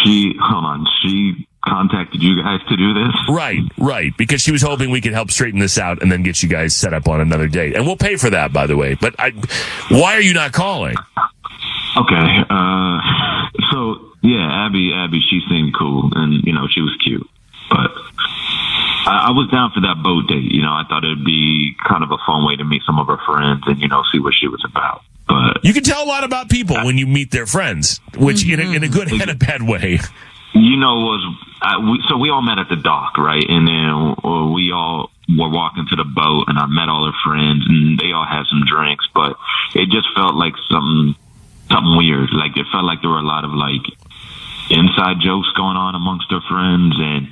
She contacted you guys to do this? Right. Because she was hoping we could help straighten this out and then get you guys set up on another date. And we'll pay for that, by the way. But why are you not calling? Okay. So, yeah, Abby, she seemed cool. And, she was cute. But I was down for that boat date. I thought it'd be kind of a fun way to meet some of her friends and, see what she was about. But you can tell a lot about people when you meet their friends, which in a good and a bad way. So we all met at the dock, right? And then we all were walking to the boat, and I met all her friends, and they all had some drinks, but it just felt like something weird. Like, it felt like there were a lot of, inside jokes going on amongst her friends and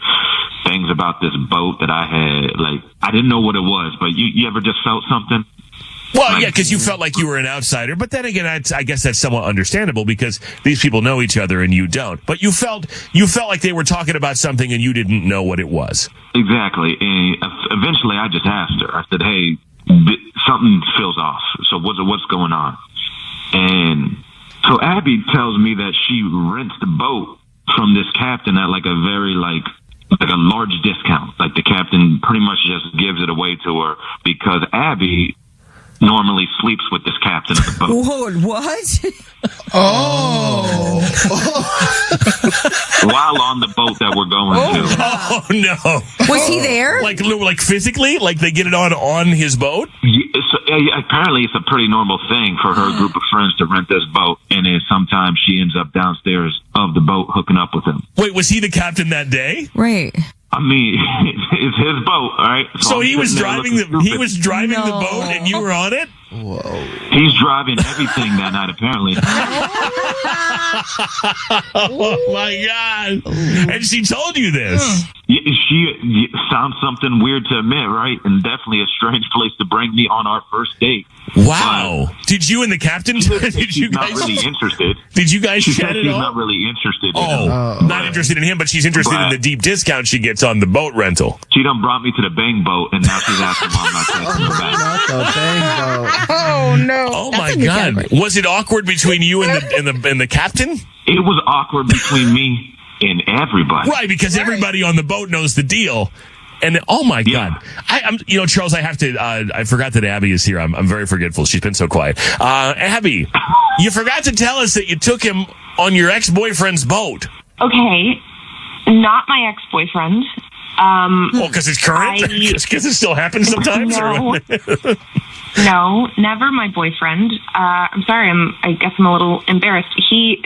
things about this boat that I had. I didn't know what it was, but you ever just felt something? Well, yeah, because you felt like you were an outsider. But then again, I guess that's somewhat understandable because these people know each other and you don't. But you felt like they were talking about something and you didn't know what it was. Exactly. And eventually I just asked her. I said, hey, something feels off. So what's going on? And so Abby tells me that she rents the boat from this captain at a very like a large discount. Like, the captain pretty much just gives it away to her because Abby normally sleeps with this captain of the boat. Whoa, what? Oh. While on the boat that we're going to. Oh, no. Was he there? Like physically? Like they get it on his boat? Apparently it's a pretty normal thing for her group of friends to rent this boat, and then sometimes she ends up downstairs of the boat hooking up with him. Wait, was he the captain that day? Right. I mean, it's his boat, all right? So he was driving the boat and you were on it? Whoa. He's driving everything that night, apparently. Oh, my God. And she told you this. She sounds something weird to admit, right? And definitely a strange place to bring me on our first date. Wow. Did you and the captain? She's not really interested. Did you guys chat at all? She's not really interested in him. Not interested in him, but she's interested in the deep discount she gets on the boat rental. She done brought me to the bang boat, and now she's asking why I'm not texting her back. Not the bang boat. Oh, no. Oh, my God. Was it awkward between you and the captain? It was awkward between me and everybody. Right, because everybody on the boat knows the deal. And oh my God, I'm Charles, I have to. I forgot that Abby is here. I'm very forgetful. She's been so quiet. Abby, you forgot to tell us that you took him on your ex-boyfriend's boat. Okay, not my ex-boyfriend. Because it's current. Because it still happens sometimes. No, never my boyfriend. I'm sorry. I guess I'm a little embarrassed. He's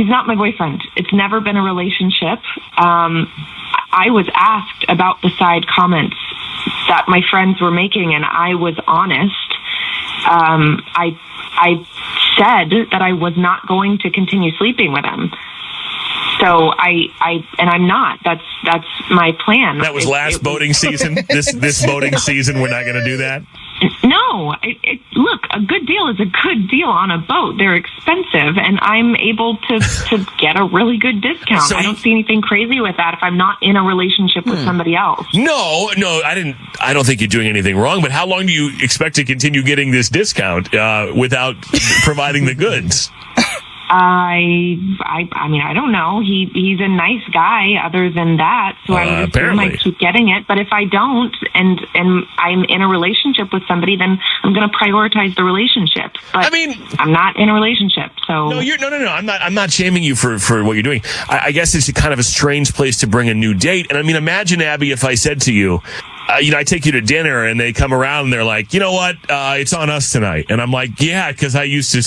not my boyfriend. It's never been a relationship. I was asked about the side comments that my friends were making, and I was honest. I said that I was not going to continue sleeping with him. So I'm not. That's my plan. That was last boating season. This boating season, we're not going to do that. No, look, a good deal is a good deal on a boat. They're expensive, and I'm able to get a really good discount. So I don't see anything crazy with that if I'm not in a relationship with somebody else. No, I don't think you're doing anything wrong, but how long do you expect to continue getting this discount without providing the goods? I mean, I don't know. He's a nice guy other than that, so I would assume I keep getting it. But if I don't and I'm in a relationship with somebody, then I'm going to prioritize the relationship. But I mean, I'm not in a relationship, so no. I'm not shaming you for what you're doing. I guess it's kind of a strange place to bring a new date. And I mean, imagine, Abby, if I said to you, I take you to dinner and they come around and they're like, you know what, it's on us tonight. And I'm like, yeah, because I used to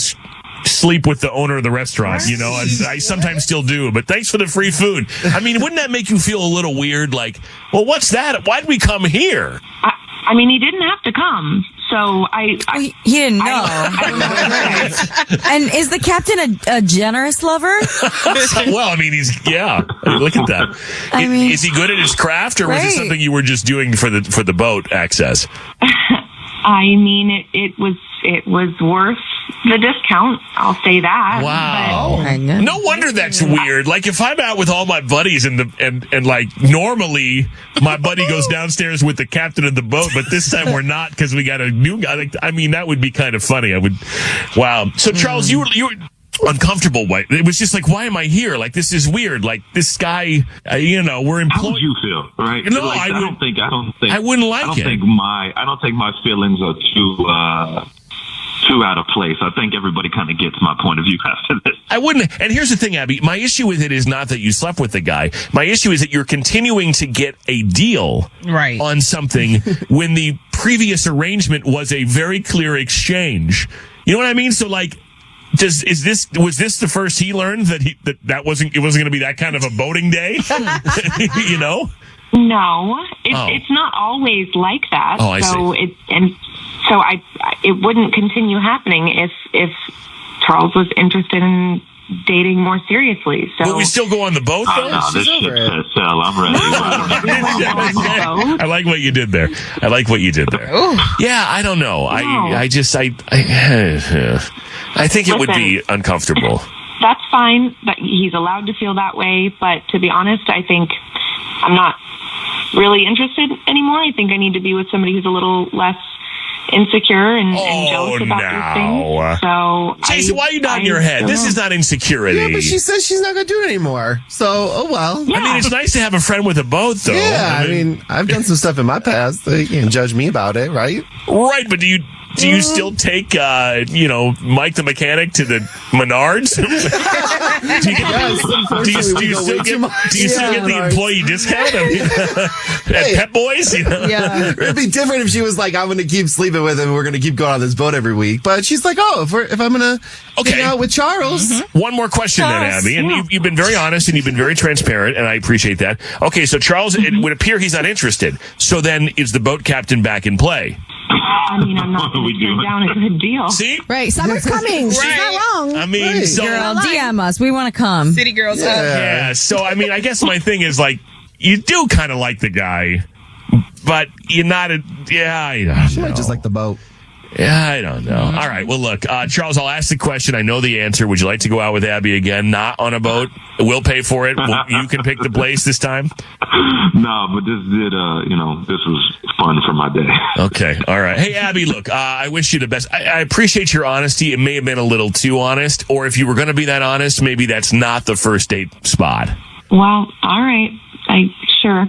sleep with the owner of the restaurant, I sometimes still do, but thanks for the free food. I mean, wouldn't that make you feel a little weird? Like, well, what's that? Why'd we come here? I mean, he didn't have to come, so he didn't know. I don't know. And is the captain a generous lover? Well, I mean, look at that. Is he good at his craft, or was it something you were just doing for the boat access? I mean, it was worth the discount. I'll say that. Wow. No wonder that's weird. Like, if I'm out with all my buddies and like normally my buddy goes downstairs with the captain of the boat, but this time we're not because we got a new guy. I mean, that would be kind of funny. Wow. So Charles, you uncomfortable way. It was just like, why am I here? Like, this is weird. Like, this guy, we're employed. How would you feel, right? No, like, I don't think I wouldn't like it. I don't think my feelings are too out of place. I think everybody kind of gets my point of view after this. I wouldn't. And here's the thing, Abby. My issue with it is not that you slept with the guy. My issue is that you're continuing to get a deal on something when the previous arrangement was a very clear exchange. You know what I mean? So, like, was this the first he learned that it wasn't going to be that kind of a boating day? You know? No, it's not always like that. Oh, I see. It wouldn't continue happening if Charles was interested in dating more seriously. So will we still go on the boat, though? No, this ship says sail. I'm ready. I like what you did there. Yeah, I don't know. I think it would be uncomfortable. That's fine. That he's allowed to feel that way, but to be honest, I think I'm not really interested anymore. I think I need to be with somebody who's a little less insecure and jealous about these things. So, Jason, why are you nodding your head? This is not insecurity. Yeah, but she says she's not going to do it anymore. So, oh well. Yeah. I mean, it's nice to have a friend with a boat, though. Yeah, I mean, I've done some stuff in my past. You can judge me about it, right? Right, but do you still take, Mike the mechanic to the Menards? Do you still get the employee discount at Pet Boys? Yeah, it'd be different if she was like, "I'm going to keep sleeping with him. We're going to keep going on this boat every week." But she's like, "Oh, if I'm going to hang out with Charles." Mm-hmm. One more question then, Abby, and you've been very honest and you've been very transparent, and I appreciate that. Okay, so Charles, it would appear he's not interested. So then, is the boat captain back in play? I mean, I'm not going to turn down a good deal. See? Right. Summer's coming. She's not wrong. I mean, so... Girl, DM us. We want to come. City girls. Yeah. So, I mean, I guess my thing is, like, you do kind of like the guy, but you're not I don't know. She might just like the boat. Yeah, I don't know. All right. Well, look, Charles, I'll ask the question. I know the answer. Would you like to go out with Abby again? Not on a boat. We'll pay for it. You can pick the place this time. No, but this was fun for my day. Okay. All right. Hey, Abby, look, I wish you the best. I appreciate your honesty. It may have been a little too honest, or if you were going to be that honest, maybe that's not the first date spot. Well, all right. Sure.